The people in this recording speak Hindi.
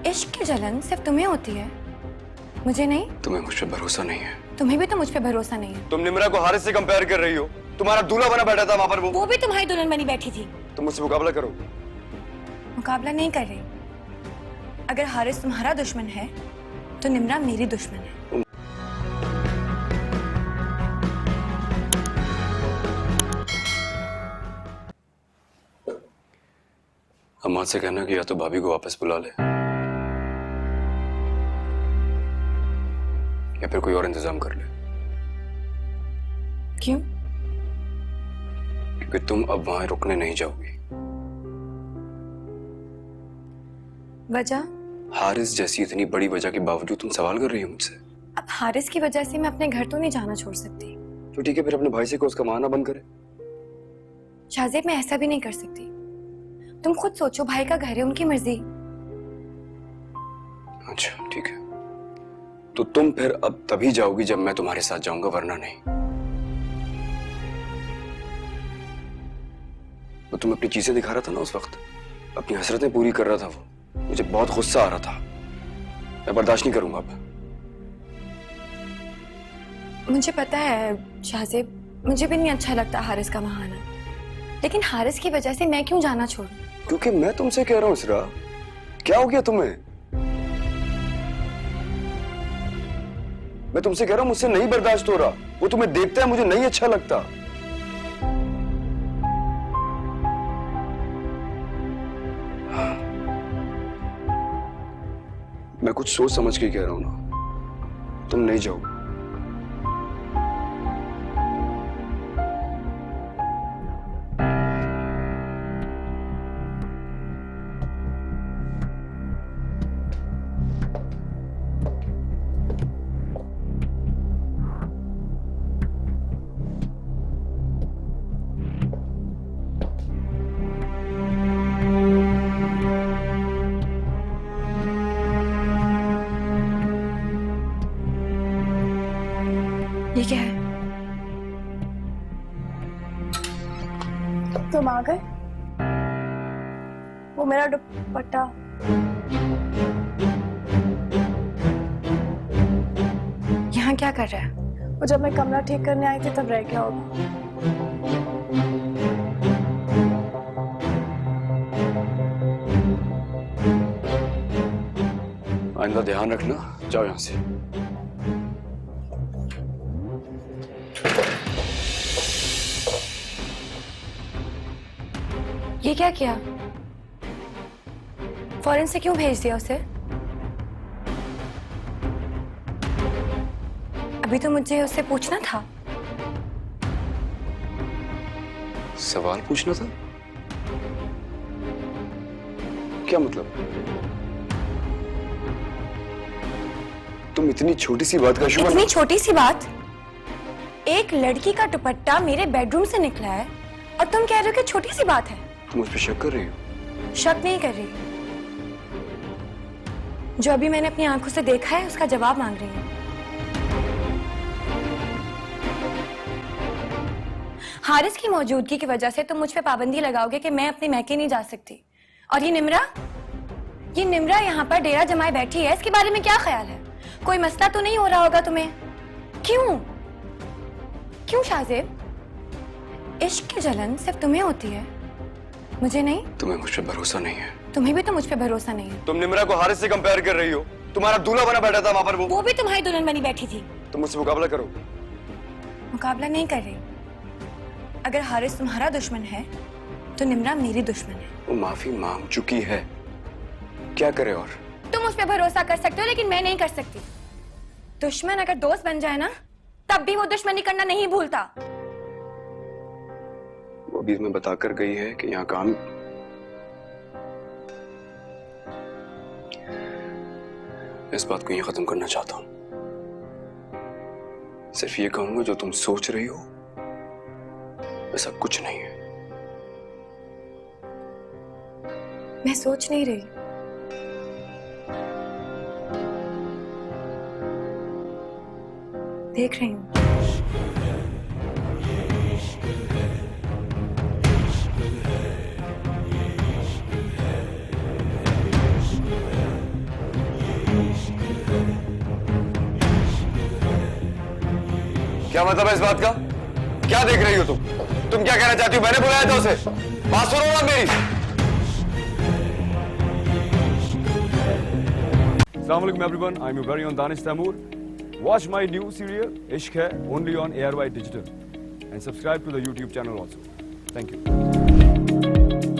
इश्क की जलन सिर्फ तुम्हें होती है, मुझे नहीं। तुम्हें मुझ पे भरोसा नहीं है। तुम्हें भी तो मुझ पे भरोसा नहीं है। तुम निम्रा को हारिस से कंपेयर कर रही हो। तुम्हारा दूल्हा बना बैठा था वहां पर वो भी तुम्हारी दुल्हन बनी बैठी थी। तुम मुझसे मुकाबला करो। मुकाबला नहीं कर रही। अगर हारिस तुम्हारा दुश्मन है तो निम्रा मेरी दुश्मन है। अम्मा से कहना कि या तो भाभी को वापस बुला ले या फिर कोई और इंतजाम कर ले। क्यों? क्योंकि तुम अब वहां रुकने नहीं जाओगी। वजह? हारिस जैसी इतनी बड़ी वजह के बावजूद तुम सवाल कर रही हो मुझसे। अब हारिस की वजह से मैं अपने घर तो नहीं जाना छोड़ सकती। तो ठीक है, फिर अपने भाई से को उसका माना बंद करे। शाहजेब, मैं ऐसा भी नहीं कर सकती। तुम खुद सोचो, भाई का घर है, उनकी मर्जी। अच्छा ठीक है, तो तुम फिर अब तभी जाओगी जब मैं तुम्हारे साथ जाऊंगा, वरना नहीं। वो तुम अपनी चीजें दिखा रहा था ना उस वक्त, अपनी हसरतें पूरी कर रहा था वो। मुझे बहुत गुस्सा आ रहा था। मैं बर्दाश्त नहीं करूंगा अब। मुझे पता है शाहजेब, मुझे भी नहीं अच्छा लगता हारिस का वहां आना, लेकिन हारिस की वजह से मैं क्यों जाना छोड़ूं? क्योंकि मैं तुमसे कह रहा हूं इसरा, क्या हो गया तुम्हें? मैं तुमसे कह रहा हूं मुझसे नहीं बर्दाश्त हो रहा। वो तुम्हें देखता है, मुझे नहीं अच्छा लगता। मैं कुछ सोच समझ के कह रहा हूं ना, तुम नहीं जाओ। ये क्या है? तुम आ गए? वो मेरा दुपट्टा। यहाँ क्या कर रहा है? वो जब मैं कमरा ठीक करने आई थी तब रह गया होगा। आइंदा ध्यान रखना, जाओ यहां से। ये क्या किया? फौरन से क्यों भेज दिया उसे? अभी तो मुझे उससे पूछना था। सवाल पूछना था? क्या मतलब? तुम इतनी छोटी सी बात का शुक्र। इतनी छोटी सी बात? एक लड़की का दुपट्टा मेरे बेडरूम से निकला है और तुम कह रहे हो कि छोटी सी बात है? तुम मुझ पर शक कर रही हो? शक नहीं कर रही। जो अभी मैंने अपनी आंखों से देखा है उसका जवाब मांग रही हूँ। हारिस की मौजूदगी की वजह से तुम मुझ पे पाबंदी लगाओगे कि मैं अपने मैके नहीं जा सकती। और ये निम्रा यहाँ पर डेरा जमाए बैठी है, इसके बारे में क्या ख्याल है? कोई मसला तो नहीं हो रहा होगा तुम्हें? क्यों शाहजेब? इश्क की जलन सिर्फ तुम्हें होती है, मुझे नहीं। तुम्हें मुझ पे भरोसा नहीं है। तुम्हें भी तो मुझ पे भरोसा नहीं है। तुम निम्रा को हारिस से कंपेयर कर रही हो। तुम्हारा दूल्हा बना बैठा था वहां पर वो भी तुम्हारी दुल्हन बनी बैठी थी। तुम मुझसे मुकाबला करो। मुकाबला नहीं कर रही। अगर हारिस तुम्हारा दुश्मन है तो निम्रा मेरी दुश्मन है। वो माफी मांग चुकी है, क्या करे और? तुम उस पे भरोसा कर सकते हो लेकिन मैं नहीं कर सकती। दुश्मन अगर दोस्त बन जाए ना, तब भी वो दुश्मनी करना नहीं भूलता। वो भी तुम्हें बताकर गई है कि यहाँ काम। इस बात को यहीं खत्म करना चाहता हूं। सिर्फ ये कहूंगा, जो तुम सोच रही हो ऐसा कुछ नहीं है। मैं सोच नहीं रही। देख रही हूँ। क्या मतलब है इस बात का? क्या देख रही हो तुम? तुम क्या कहना चाहती हो? मैंने बुलाया था उसे। बात सुनो ना मेरी। Assalamu alaikum everyone, I'm your very own Danish Taimur. Watch my new serial Ishq Hai only on ARY Digital and subscribe to the YouTube channel also. Thank you.